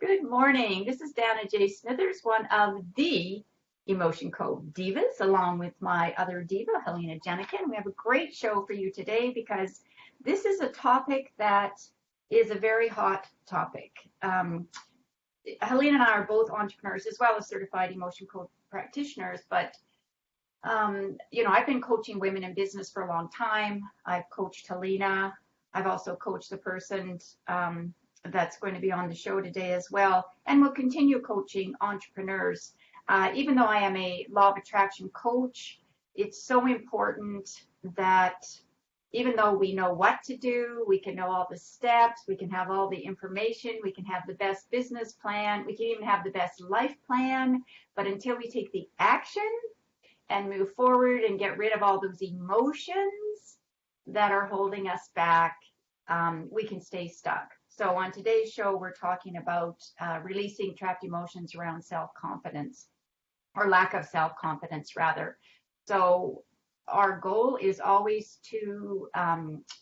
Good morning. This is Dana J. Smithers, one of the Emotion Code Divas, along with my other diva, Helena Jehnichen. We have a great show for you today because this is a topic that is a very hot topic. Helena and I are both entrepreneurs as well as certified emotion code practitioners, but I've been coaching women in business for a long time. I've coached Helena. I've also coached the person that's going to be on the show today as well, and we'll continue coaching entrepreneurs. Even though I am a law of attraction coach, it's so important that even though we know what to do, we can know all the steps, we can have all the information, we can have the best business plan, we can even have the best life plan, but until we take the action and move forward and get rid of all those emotions that are holding us back, we can stay stuck. So on today's show, we're talking about releasing trapped emotions around self-confidence, or lack of self-confidence rather. So our goal is always to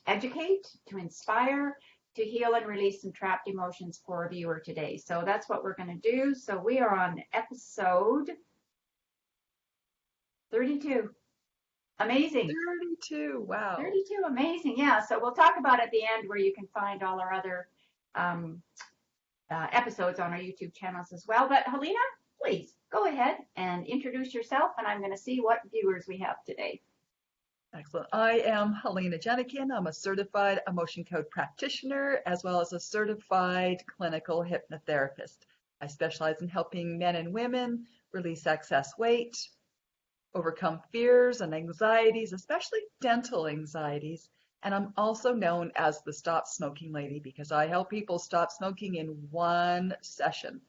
educate, to inspire, to heal and release some trapped emotions for our viewer today. So that's what we're going to do. So we are on episode 32. Amazing. 32, wow. 32, amazing, yeah. So we'll talk about at the end where you can find all our other episodes on our YouTube channels as well. But Helena, please go ahead and introduce yourself, and I'm going to see what viewers we have today. Excellent. I am Helena Jehnichen. I'm a certified emotion code practitioner as well as a certified clinical hypnotherapist. I specialize in helping men and women release excess weight, overcome fears and anxieties, especially dental anxieties. And I'm also known as the Stop Smoking Lady because I help people stop smoking in one session.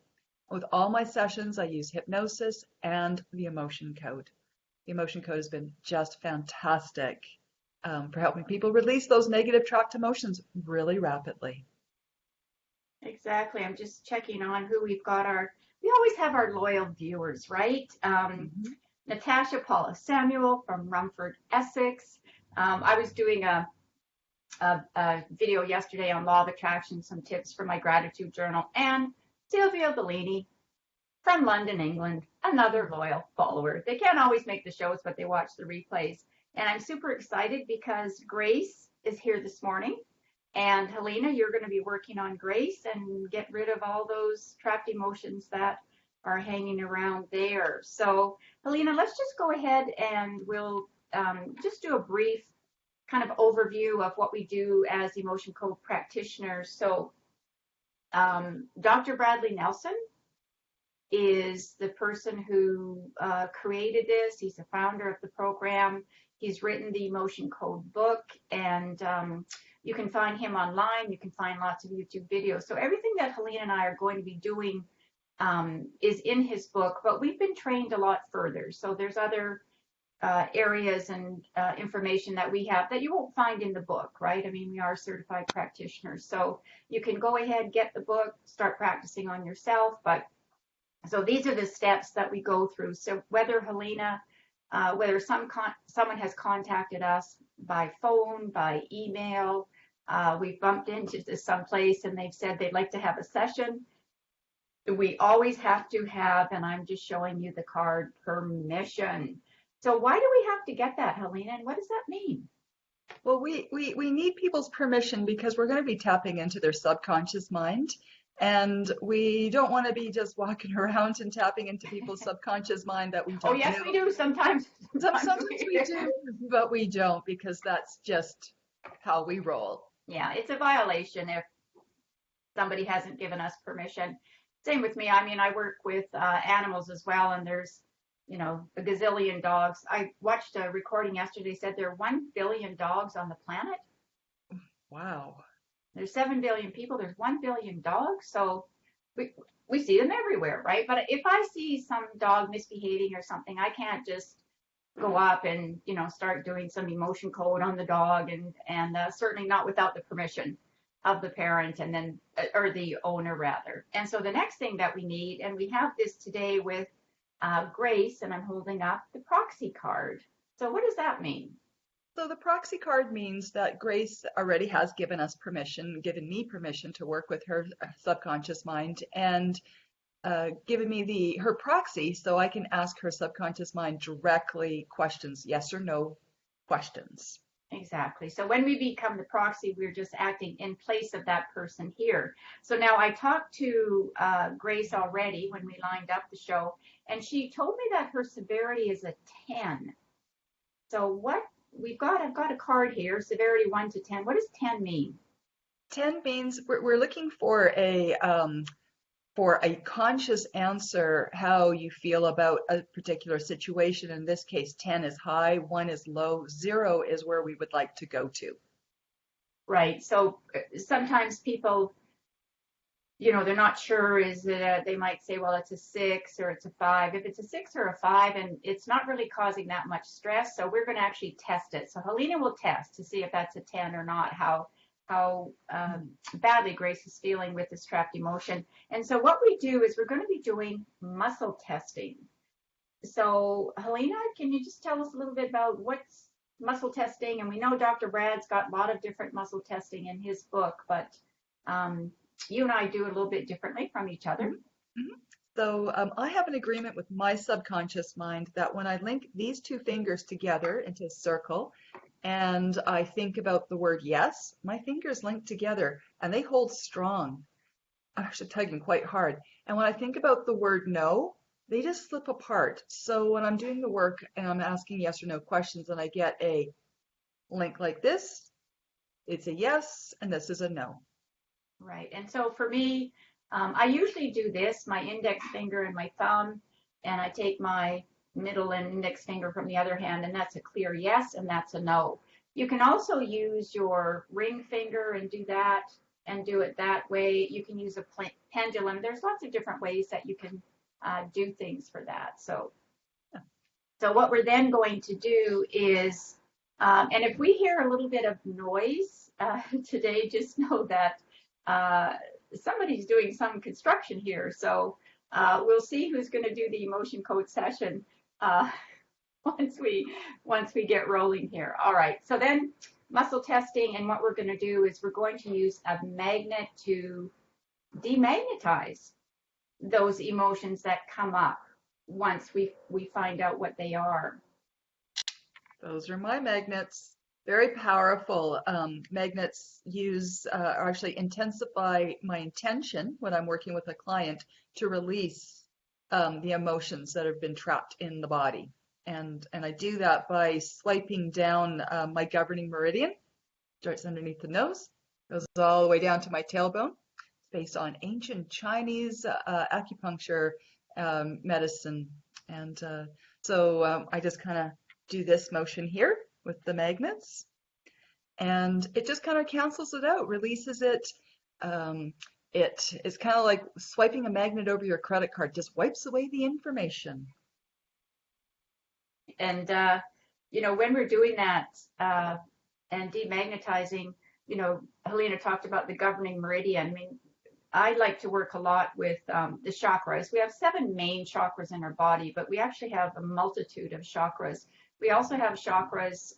With all my sessions, I use hypnosis and the emotion code. The emotion code has been just fantastic for helping people release those negative trapped emotions really rapidly. Exactly. I'm just checking on who we've got. We always have our loyal viewers, right? Natasha Paula Samuel from Rumford, Essex. I was doing a video yesterday on law of attraction, some tips for my gratitude journal, and Sylvia Bellini from London, England, another loyal follower. They can't always make the shows, but they watch the replays. And I'm super excited because Grace is here this morning. And Helena, you're going to be working on Grace and get rid of all those trapped emotions that are hanging around there. So Helena, let's just go ahead and we'll just do a brief kind of overview of what we do as emotion code practitioners. So Dr. Bradley Nelson is the person who created this. He's the founder of the program. He's written the emotion code book, and you can find him online. You can find lots of YouTube videos. So everything that Helena and I are going to be doing is in his book, but we've been trained a lot further. So there's other areas and information that we have that you won't find in the book, right? I mean, we are certified practitioners. So you can go ahead, get the book, start practicing on yourself. But so these are the steps that we go through. So whether Helena, whether someone has contacted us by phone, by email, we've bumped into someplace and they've said they'd like to have a session, we always have to have, and I'm just showing you the card, permission. So why do we have to get that, Helena, and what does that mean? Well, we need people's permission because we're going to be tapping into their subconscious mind. And we don't want to be just walking around and tapping into people's subconscious mind that we don't. Oh, yes, we do sometimes. Sometimes we do, but we don't because that's just how we roll. Yeah, it's a violation if somebody hasn't given us permission. Same with me. I mean, I work with animals as well, and there's, a gazillion dogs. I watched a recording yesterday, said there are 1 billion dogs on the planet. Wow. There's 7 billion people, there's 1 billion dogs, so we see them everywhere, right? But if I see some dog misbehaving or something, I can't just go up and, start doing some emotion code on the dog, and certainly not without the permission of the parent and then, or the owner rather. And so the next thing that we need, and we have this today with Grace, and I'm holding up the proxy card. So what does that mean? So the proxy card means that Grace already has given me permission to work with her subconscious mind and given me her proxy so I can ask her subconscious mind directly questions, yes or no questions. Exactly. So when we become the proxy, we're just acting in place of that person here. So now I talked to Grace already when we lined up the show, and she told me that her severity is a 10. So I've got a card here, severity 1 to 10. What does 10 mean? 10 means we're looking for a conscious answer how you feel about a particular situation. In this case, 10 is high, 1 is low, 0 is where we would like to go to. Right. So sometimes people, they're not sure, they might say, well, it's a 6 or it's a 5. If it's a 6 or a 5 and it's not really causing that much stress, so we're going to actually test it. So Helena will test to see if that's a 10 or not, how badly Grace is feeling with this trapped emotion. And so what we do is we're going to be doing muscle testing. So Helena, can you just tell us a little bit about what's muscle testing? And we know Dr. Brad's got a lot of different muscle testing in his book, but you and I do it a little bit differently from each other. Mm-hmm. So I have an agreement with my subconscious mind that when I link these two fingers together into a circle and I think about the word yes, my fingers link together and they hold strong. I'm actually tugging quite hard. And when I think about the word no, they just slip apart. So when I'm doing the work and I'm asking yes or no questions and I get a link like this, it's a yes and this is a no. Right. And so for me, I usually do this, my index finger and my thumb, and I take my middle and index finger from the other hand, and that's a clear yes, and that's a no. You can also use your ring finger and do that, and do it that way. You can use a pendulum. There's lots of different ways that you can do things for that. So what we're then going to do is, and if we hear a little bit of noise today, just know that somebody's doing some construction here. So we'll see who's going to do the emotion code session once we get rolling here. All right. So then muscle testing, and what we're going to do is we're going to use a magnet to demagnetize those emotions that come up once we find out what they are. Those are my magnets. Very powerful. Magnets actually intensify my intention when I'm working with a client to release the emotions that have been trapped in the body. And I do that by swiping down my governing meridian, starts underneath the nose, goes all the way down to my tailbone. It's based on ancient Chinese acupuncture medicine. And so I just kind of do this motion here with the magnets, and it just kind of cancels it out, releases it. It is kind of like swiping a magnet over your credit card, just wipes away the information. And when we're doing that and demagnetizing, Helena talked about the governing meridian. I mean, I like to work a lot with the chakras. We have 7 main chakras in our body, but we actually have a multitude of chakras. We also have chakras,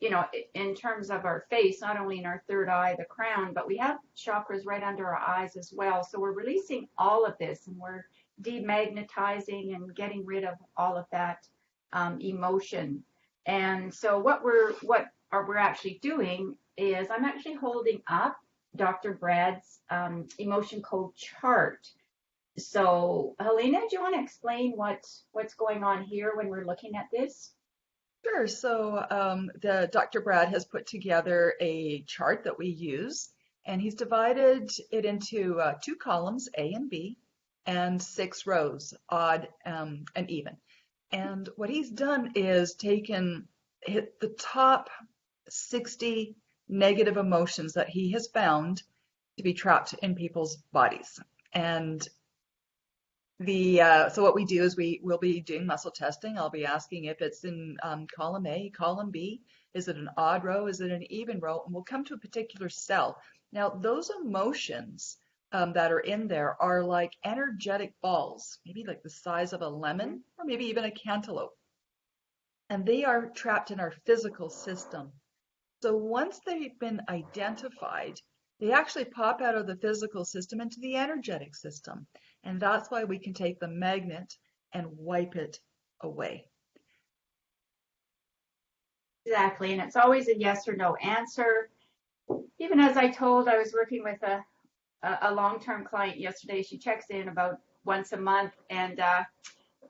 in terms of our face, not only in our third eye, the crown, but we have chakras right under our eyes as well. So we're releasing all of this, and we're demagnetizing and getting rid of all of that emotion. And so what we're actually doing is I'm actually holding up Dr. Brad's emotion code chart. So Helena, do you want to explain what's going on here when we're looking at this? Sure. So the Dr. Brad has put together a chart that we use, and he's divided it into 2 columns, A and B, and 6 rows, odd and even. And what he's done is hit the top 60 negative emotions that he has found to be trapped in people's bodies. And so what we do is we'll be doing muscle testing. I'll be asking if it's in column A, column B, is it an odd row, is it an even row, and we'll come to a particular cell. Now, those emotions that are in there are like energetic balls, maybe like the size of a lemon, or maybe even a cantaloupe. and they are trapped in our physical system. So once they've been identified, they actually pop out of the physical system into the energetic system. And that's why we can take the magnet and wipe it away. Exactly. And it's always a yes or no answer. Even as I was working with a long-term client yesterday. She checks in about once a month, and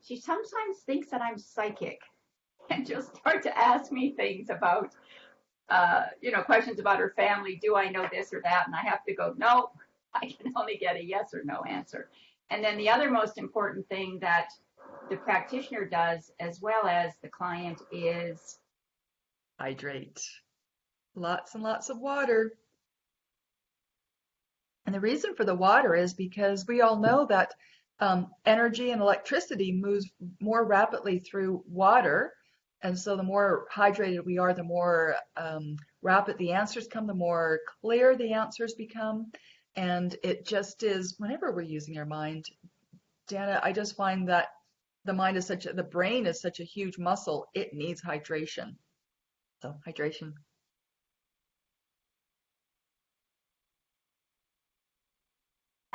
she sometimes thinks that I'm psychic and she'll start to ask me things about, questions about her family. Do I know this or that? And I have to go, no, I can only get a yes or no answer. And then the other most important thing that the practitioner does, as well as the client, is Hydrate. Lots and lots of water. And the reason for the water is because we all know that energy and electricity moves more rapidly through water. And so the more hydrated we are, the more rapid the answers come, the more clear the answers become. And it just is, whenever we're using our mind, Dana, I just find that the brain is such a huge muscle, it needs hydration. So hydration.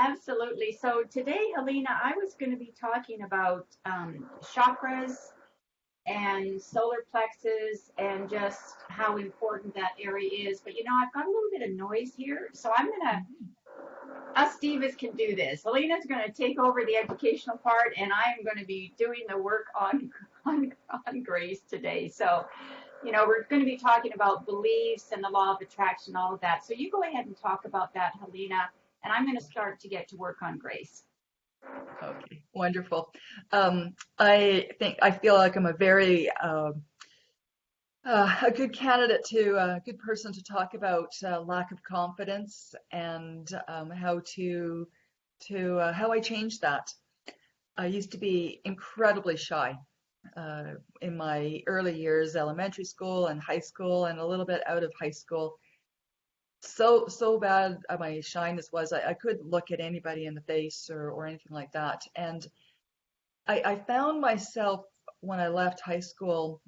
absolutely. So today, Helena, I was going to be talking about chakras and solar plexus and just how important that area is. But I've got a little bit of noise here, so I'm gonna us divas can do this. Helena's gonna take over the educational part, and I'm gonna be doing the work on grace today. So, we're going to be talking about beliefs and the law of attraction, all of that. So you go ahead and talk about that, Helena, and I'm going to start to get to work on grace. Okay, wonderful. I feel like I'm a very a good candidate a good person to talk about lack of confidence and how I changed that. I used to be incredibly shy in my early years, elementary school and high school, and a little bit out of high school. So bad my shyness was I couldn't look at anybody in the face or anything like that. And I found myself when I left high school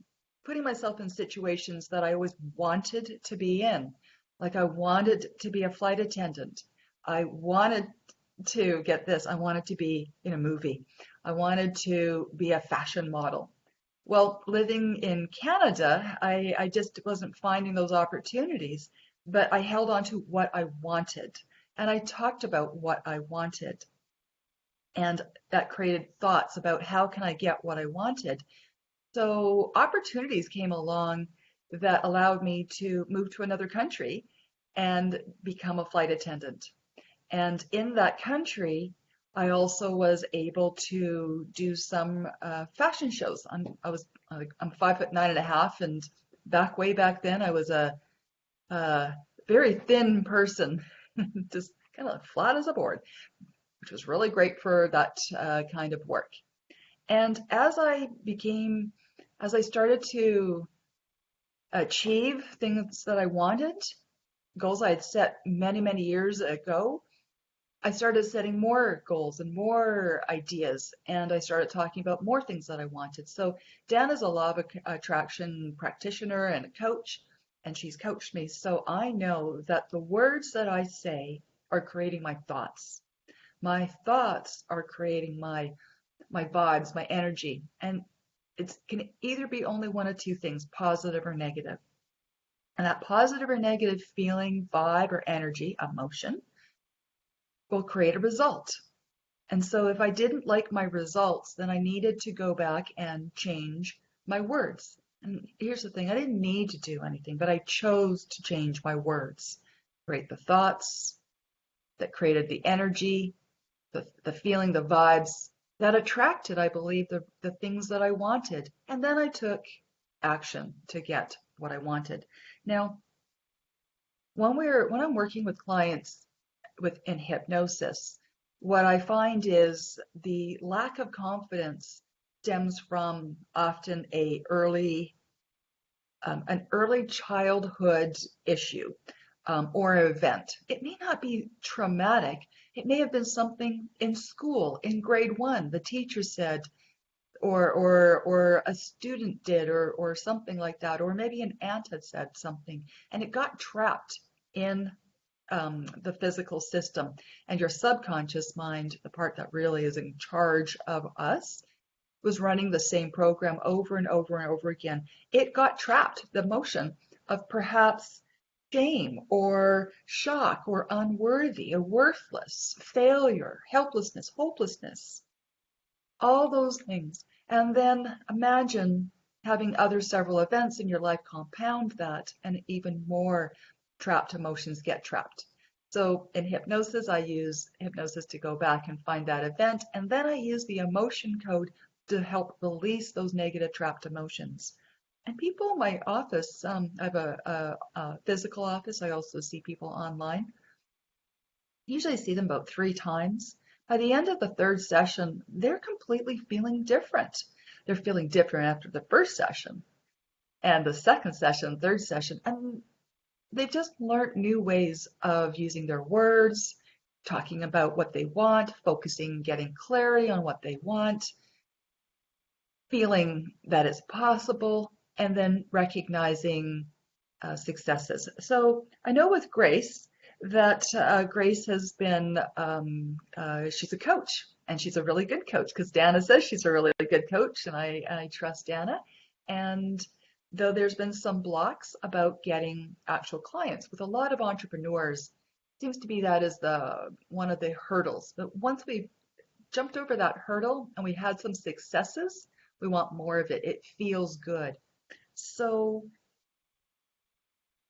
putting myself in situations that I always wanted to be in. Like I wanted to be a flight attendant. I wanted to get this. I wanted to be in a movie. I wanted to be a fashion model. Well, living in Canada, I just wasn't finding those opportunities, but I held on to what I wanted and I talked about what I wanted. And that created thoughts about how can I get what I wanted. So opportunities came along that allowed me to move to another country and become a flight attendant. And in that country, I also was able to do some fashion shows. I'm 5'9.5", and way back then I was a very thin person, just kind of flat as a board, which was really great for that kind of work. And as I started to achieve things that I wanted, goals I had set many, many years ago, I started setting more goals and more ideas, and I started talking about more things that I wanted. So Dan is a law of attraction practitioner and a coach, and she's coached me. So I know that the words that I say are creating my thoughts. My thoughts are creating my vibes, my energy, and it can either be only one of two things, positive or negative. And that positive or negative feeling, vibe, or energy, emotion, will create a result. And so if I didn't like my results, then I needed to go back and change my words. And here's the thing, I didn't need to do anything, but I chose to change my words, create the thoughts that created the energy, the feeling, the vibes that attracted, I believe, the things that I wanted. And then I took action to get what I wanted. Now, when I'm working with clients in hypnosis, what I find is the lack of confidence stems from often an early childhood issue or event. It may not be traumatic. It may have been something in school, in grade 1. The teacher said, or a student did, or something like that, or maybe an aunt had said something, and it got trapped in the physical system. And your subconscious mind, the part that really is in charge of us, was running the same program over and over and over again. It got trapped, the emotion of perhaps shame or shock or unworthy or worthless, failure, helplessness, hopelessness, all those things. And then imagine having other several events in your life compound that, and even more trapped emotions get trapped. So in hypnosis, I use hypnosis to go back and find that event, and then I use the emotion code to help release those negative trapped emotions. And people in my office, I have a physical office. I also see people online. Usually see them about 3 times. By the end of the third session, they're completely feeling different. They're feeling different after the first session and the second session, third session, and they've just learned new ways of using their words, talking about what they want, focusing, getting clarity on what they want, feeling that it's possible, and then recognizing successes. So I know with Grace that Grace has been, she's a coach, and she's a really good coach, because Dana says she's a really good coach, and I trust Dana. And though there's been some blocks about getting actual clients with a lot of entrepreneurs, seems to be that is one of the hurdles. But once we've jumped over that hurdle and we had some successes, we want more of it. It feels good. So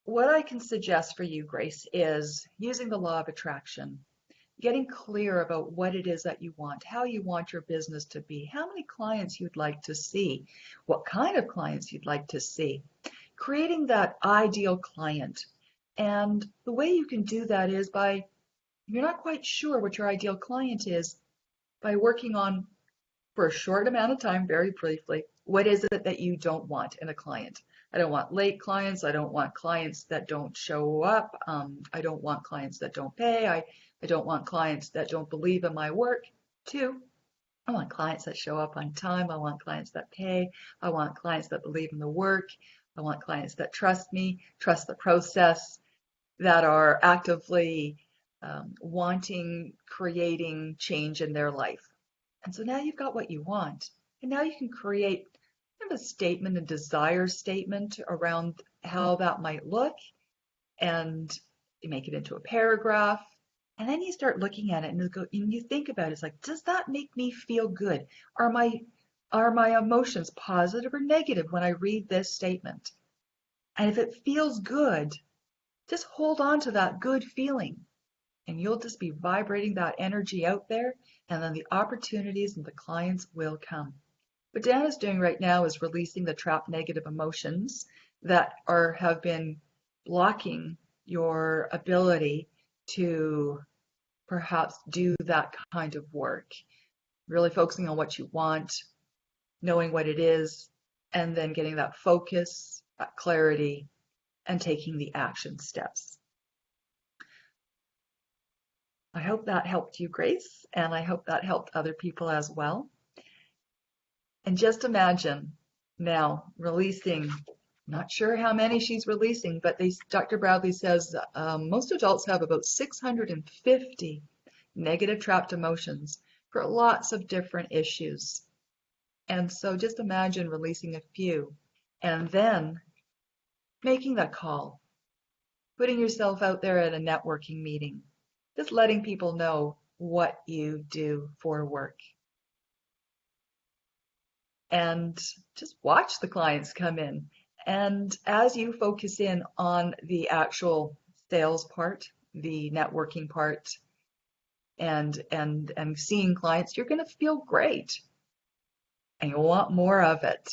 what I can suggest for you, Grace, is using the law of attraction, getting clear about what it is that you want, how you want your business to be, how many clients you'd like to see, what kind of clients you'd like to see, creating that ideal client. And the way you can do that is by, if you're not quite sure what your ideal client is, by working on, for a short amount of time, very briefly, what is it that you don't want in a client? I don't want late clients. I don't want clients that don't show up. I don't want clients that don't pay. I don't want clients that don't believe in my work. 2, I want clients that show up on time. I want clients that pay. I want clients that believe in the work. I want clients that trust me, trust the process, that are actively wanting, creating change in their life. And so now you've got what you want. And now you can create kind of a statement, a desire statement around how that might look, and you make it into a paragraph. And then you start looking at it and you think about it. It's like, does that make me feel good? Are my emotions positive or negative when I read this statement? And if it feels good, just hold on to that good feeling, and you'll just be vibrating that energy out there, and then the opportunities and the clients will come. What Dana's doing right now is releasing the trapped negative emotions that have been blocking your ability to perhaps do that kind of work. Really focusing on what you want, knowing what it is, and then getting that focus, that clarity, and taking the action steps. I hope that helped you, Grace, and I hope that helped other people as well. And just imagine now releasing, not sure how many she's releasing, but Dr. Bradley says most adults have about 650 negative trapped emotions for lots of different issues. And so just imagine releasing a few and then making that call, putting yourself out there at a networking meeting, just letting people know what you do for work. And just watch the clients come in. And as you focus in on the actual sales part, the networking part, and seeing clients, you're going to feel great. And you'll want more of it.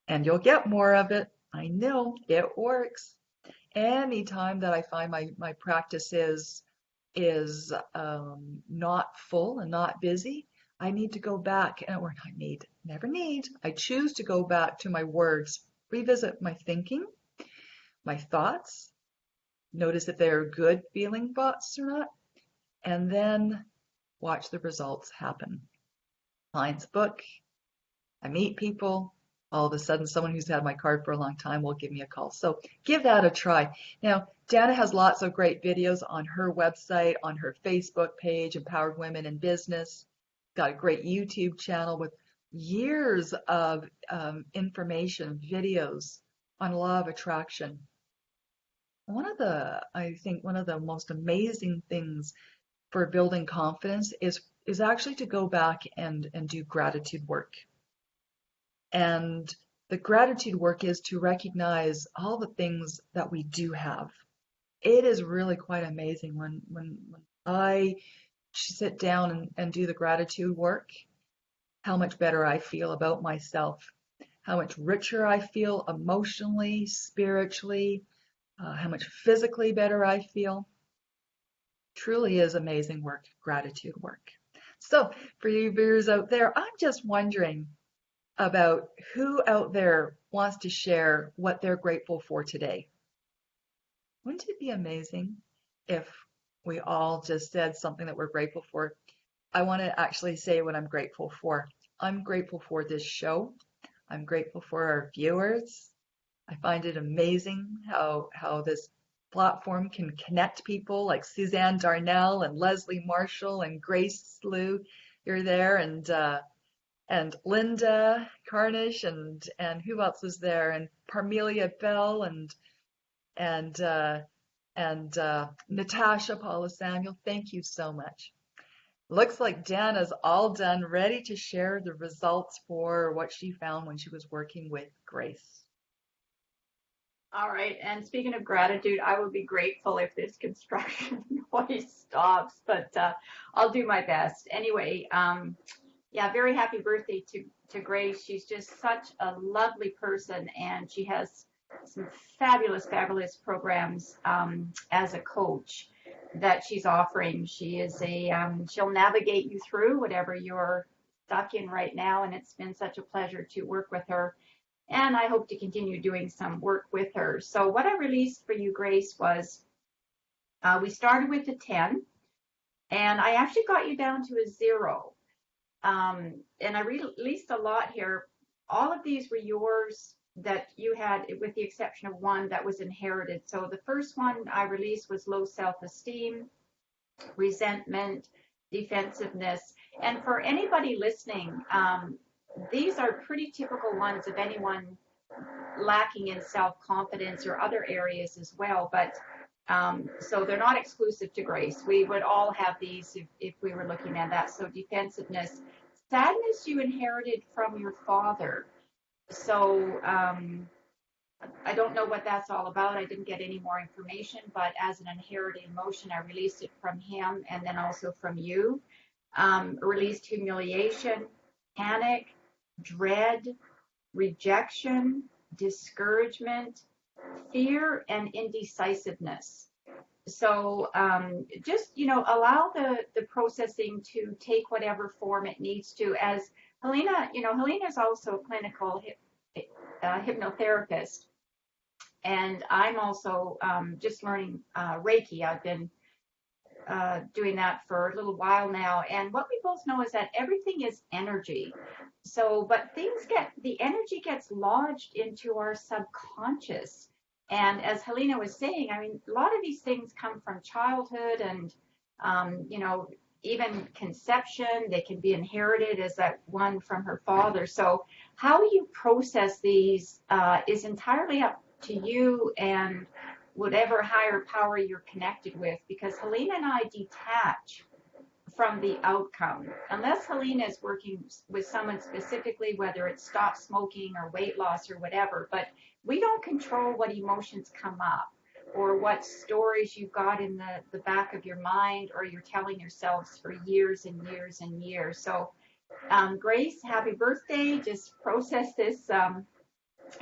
And you'll get more of it. I know it works. Anytime that I find my practice is not full and not busy, I need to go back, or not need, never need. I choose to go back to my words, revisit my thinking, my thoughts, notice if they're good feeling thoughts or not, and then watch the results happen. clients book, I meet people. All of a sudden, someone who's had my card for a long time will give me a call. So give that a try. Now, Dana has lots of great videos on her website, on her Facebook page, Empowered Women in Business. Got a great YouTube channel with years of information, videos on law of attraction. I think one of the most amazing things for building confidence is actually to go back and do gratitude work. And the gratitude work is to recognize all the things that we do have. It is really quite amazing when I sit down and do the gratitude work, how much better I feel about myself, how much richer I feel emotionally, spiritually, how much physically better I feel. Truly is amazing work, gratitude work. So for you viewers out there, I'm just wondering about who out there wants to share what they're grateful for today. Wouldn't it be amazing if we all just said something that we're grateful for? I want to actually say what I'm grateful for. I'm grateful for this show. I'm grateful for our viewers. I find it amazing how this platform can connect people like Suzanne Darnell and Leslie Marshall and Grace Slew. You're there, and Linda Carnish and who else is there? And Parmelia Bell and Natasha Paula Samuel. Thank you so much. Looks like Dana's all done, ready to share the results for what she found when she was working with Grace. All right, and speaking of gratitude, I would be grateful if this construction noise stops, but I'll do my best. Anyway, yeah, very happy birthday to Grace. She's just such a lovely person, and she has some fabulous programs as a coach that she's offering. She is she'll navigate you through whatever you're stuck in right now, and it's been such a pleasure to work with her. And I hope to continue doing some work with her. So what I released for you, Grace, was we started with a 10, and I actually got you down to a 0. And I released a lot here. All of these were yours that you had, with the exception of one that was inherited. So the first one I released was low self-esteem, resentment, defensiveness. And for anybody listening, these are pretty typical ones of anyone lacking in self-confidence or other areas as well. But so they're not exclusive to Grace. We would all have these if we were looking at that. So defensiveness, sadness you inherited from your father. So I don't know what that's all about. I didn't get any more information, but as an inherited emotion, I released it from him and then also from you. Released humiliation, panic, dread, rejection, discouragement, fear, and indecisiveness. So just, allow the processing to take whatever form it needs to. As Helena, Helena is also a clinical hypnotherapist. And I'm also just learning Reiki. I've been doing that for a little while now. And what we both know is that everything is energy. So, but the energy gets lodged into our subconscious. And as Helena was saying, I mean, a lot of these things come from childhood and, even conception. They can be inherited as that one from her father. So how you process these is entirely up to you and whatever higher power you're connected with, because Helena and I detach from the outcome. Unless Helena is working with someone specifically, whether it's stop smoking or weight loss or whatever, but we don't control what emotions come up or what stories you've got in the back of your mind or you're telling yourselves for years and years and years. So Grace, happy birthday. Just process this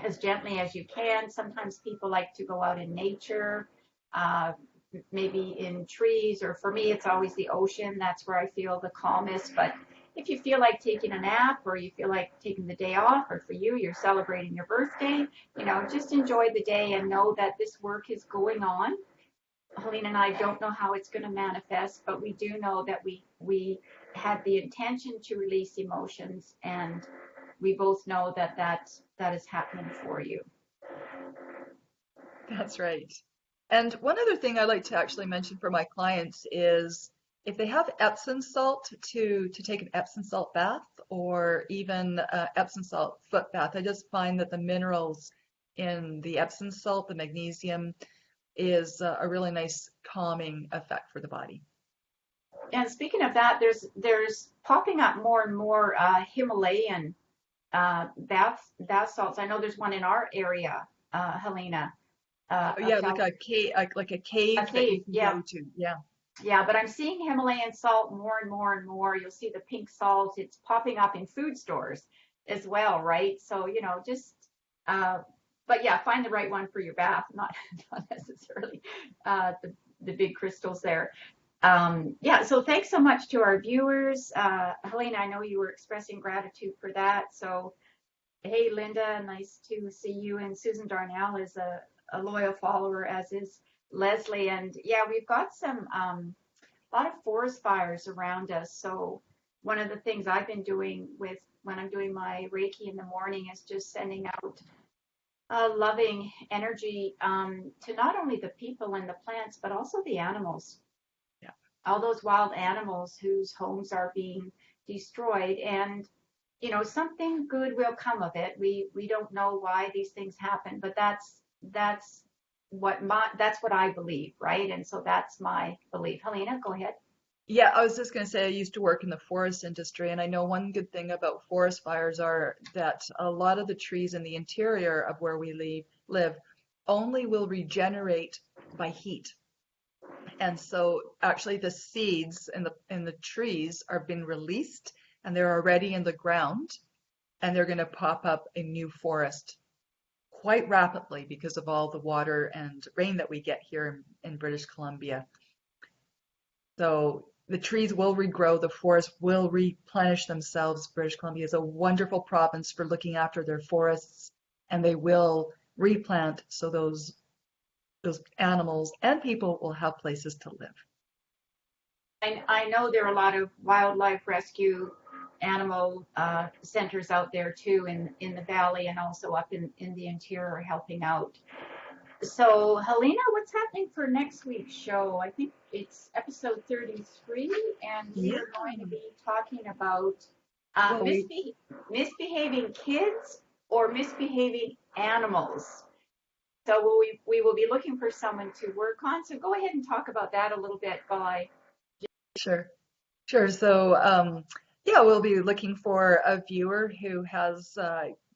as gently as you can. Sometimes people like to go out in nature, maybe in trees, or for me, it's always the ocean. That's where I feel the calmest. But if you feel like taking a nap or you feel like taking the day off, or for you, you're celebrating your birthday, just enjoy the day and know that this work is going on. Helena and I don't know how it's going to manifest, but we do know that we had the intention to release emotions, and we both know that that is happening for you. That's right. And one other thing I like to actually mention for my clients is if they have Epsom salt, to take an Epsom salt bath or even Epsom salt foot bath. I just find that the minerals in the Epsom salt, the magnesium, is a really nice calming effect for the body. And speaking of that, there's popping up more and more Himalayan bath salts. I know there's one in our area, Helena. Yeah, like a A cave that you cave, can yeah. go to. Yeah. Yeah, but I'm seeing Himalayan salt more and more and more. You'll see the pink salt. It's popping up in food stores as well, right? So, just, uh, but yeah, find the right one for your bath, not, not necessarily the big crystals there. Yeah, so thanks so much to our viewers. Helena, I know you were expressing gratitude for that. So, hey, Linda, nice to see you. And Susan Darnell is a loyal follower, as is Leslie. And yeah, we've got some a lot of forest fires around us. So one of the things I've been doing with when I'm doing my Reiki in the morning is just sending out loving energy to not only the people and the plants, but also the animals. Yeah. All those wild animals whose homes are being destroyed. And something good will come of it. We don't know why these things happen, but that's that's what I believe, right? And so that's my belief. Helena, go ahead. Yeah, I was just going to say I used to work in the forest industry, and I know one good thing about forest fires are that a lot of the trees in the interior of where we live only will regenerate by heat. And so actually the seeds in the trees are being released and they're already in the ground and they're going to pop up a new forest quite rapidly because of all the water and rain that we get here in British Columbia. So the trees will regrow, the forests will replenish themselves. British Columbia is a wonderful province for looking after their forests, and they will replant so those animals and people will have places to live. I know there are a lot of wildlife rescue animal centers out there too in the valley and also up in the interior helping out. So, Helena, what's happening for next week's show? I think it's episode 33, and we are going to be talking about misbehaving kids or misbehaving animals. So we will be looking for someone to work on. So go ahead and talk about that a little bit while I. Sure. So, yeah, we'll be looking for a viewer who has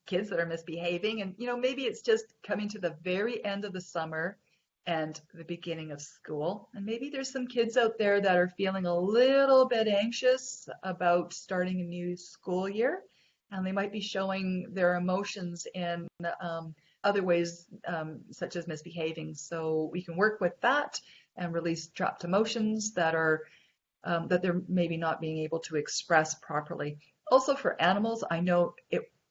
kids that are misbehaving, and maybe it's just coming to the very end of the summer and the beginning of school, and maybe there's some kids out there that are feeling a little bit anxious about starting a new school year, and they might be showing their emotions in other ways, such as misbehaving. So we can work with that and release trapped emotions that they're maybe not being able to express properly. Also for animals, I know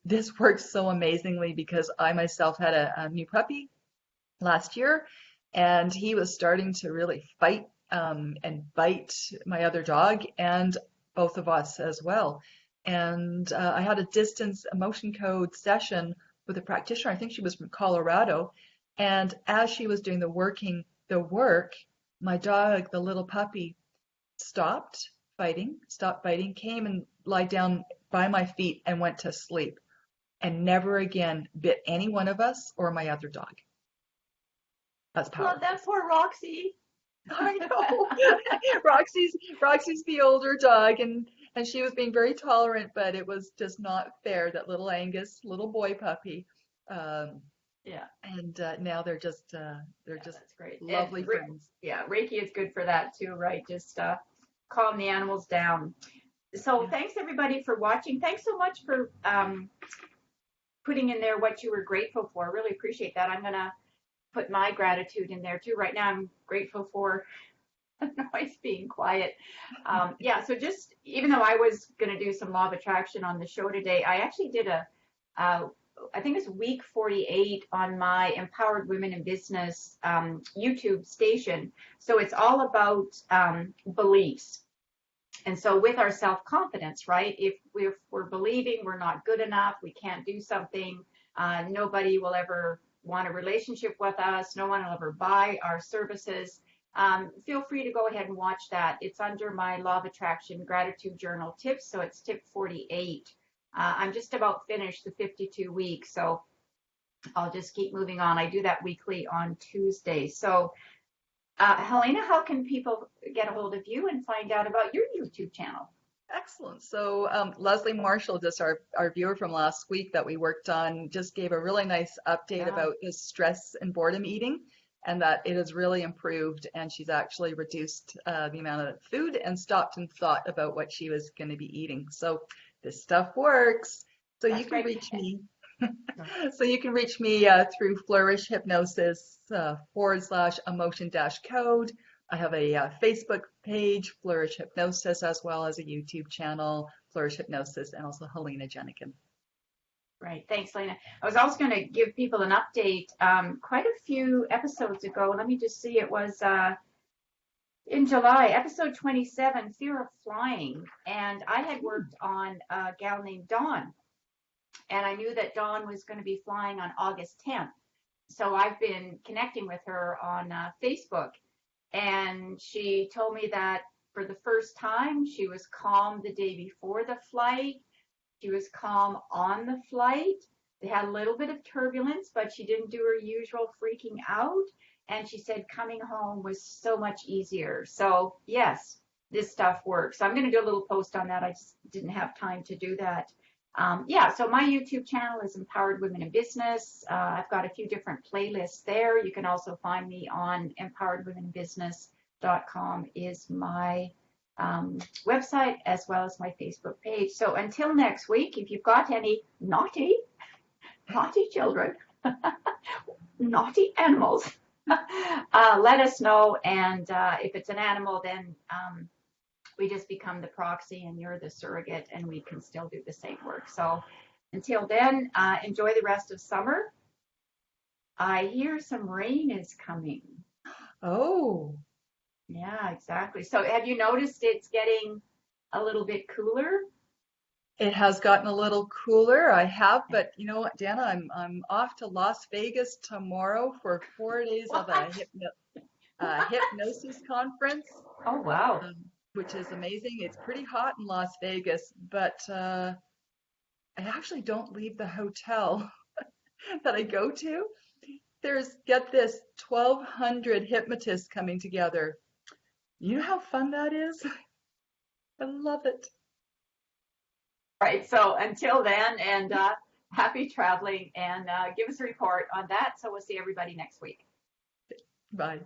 this works so amazingly because I myself had a new puppy last year, and he was starting to really fight and bite my other dog and both of us as well. And I had a distance emotion code session with a practitioner. I think she was from Colorado. And as she was doing the work, my dog, the little puppy, stopped fighting, came and lied down by my feet and went to sleep and never again bit any one of us or my other dog. That's powerful. Love that poor Roxy. I know. Roxy's the older dog, and she was being very tolerant, but it was just not fair that little Angus, little boy puppy. Yeah. And now they're just That's great. Lovely friends. Yeah, Reiki is good for that too, right? Just calm the animals down. So thanks everybody for watching. Thanks so much for putting in there what you were grateful for. Really appreciate that. I'm gonna put my gratitude in there too. Right now I'm grateful for noise being quiet. Yeah, so just even though I was gonna do some law of attraction on the show today, I actually did I think it's week 48 on my Empowered Women in Business YouTube station. So it's all about beliefs. And so with our self-confidence, right? If we're believing we're not good enough, we can't do something, nobody will ever want a relationship with us, no one will ever buy our services, feel free to go ahead and watch that. It's under my Law of Attraction Gratitude Journal tips. So it's tip 48. I'm just about finished the 52 weeks. So I'll just keep moving on. I do that weekly on Tuesday. So Helena, how can people get a hold of you and find out about your YouTube channel? Excellent. So Leslie Marshall, just our viewer from last week that we worked on, just gave a really nice update about the stress and boredom eating, and that it has really improved, and she's actually reduced the amount of food and stopped and thought about what she was going to be eating. So this stuff works. So you can reach me. So you can reach me through Flourish Hypnosis /emotion-code. I have a Facebook page, Flourish Hypnosis, as well as a YouTube channel, Flourish Hypnosis, and also Helena Jehnichen. Right. Thanks, Helena. I was also going to give people an update. Quite a few episodes ago, let me just see, it was in July, episode 27, Fear of Flying. And I had worked on a gal named Dawn. And I knew that Dawn was going to be flying on August 10th. So I've been connecting with her on Facebook. And she told me that for the first time, she was calm the day before the flight. She was calm on the flight. They had a little bit of turbulence, but she didn't do her usual freaking out. And she said coming home was so much easier. So yes, this stuff works. So I'm going to do a little post on that. I just didn't have time to do that. So my YouTube channel is Empowered Women in Business. I've got a few different playlists there. You can also find me on empoweredwomeninbusiness.com is my website, as well as my Facebook page. So until next week, if you've got any naughty children, naughty animals, let us know. And if it's an animal, then we just become the proxy and you're the surrogate, and we can still do the same work. So until then, enjoy the rest of summer. I hear some rain is coming. Oh. Yeah, exactly. So have you noticed it's getting a little bit cooler? It has gotten a little cooler. I have, but you know what, Dana, I'm off to Las Vegas tomorrow for 4 days of a hypnosis conference. Oh, wow. Which is amazing. It's pretty hot in Las Vegas, but I actually don't leave the hotel that I go to. There's, get this, 1,200 hypnotists coming together. You know how fun that is? I love it. Right. So until then, and happy traveling, and give us a report on that. So we'll see everybody next week. Bye.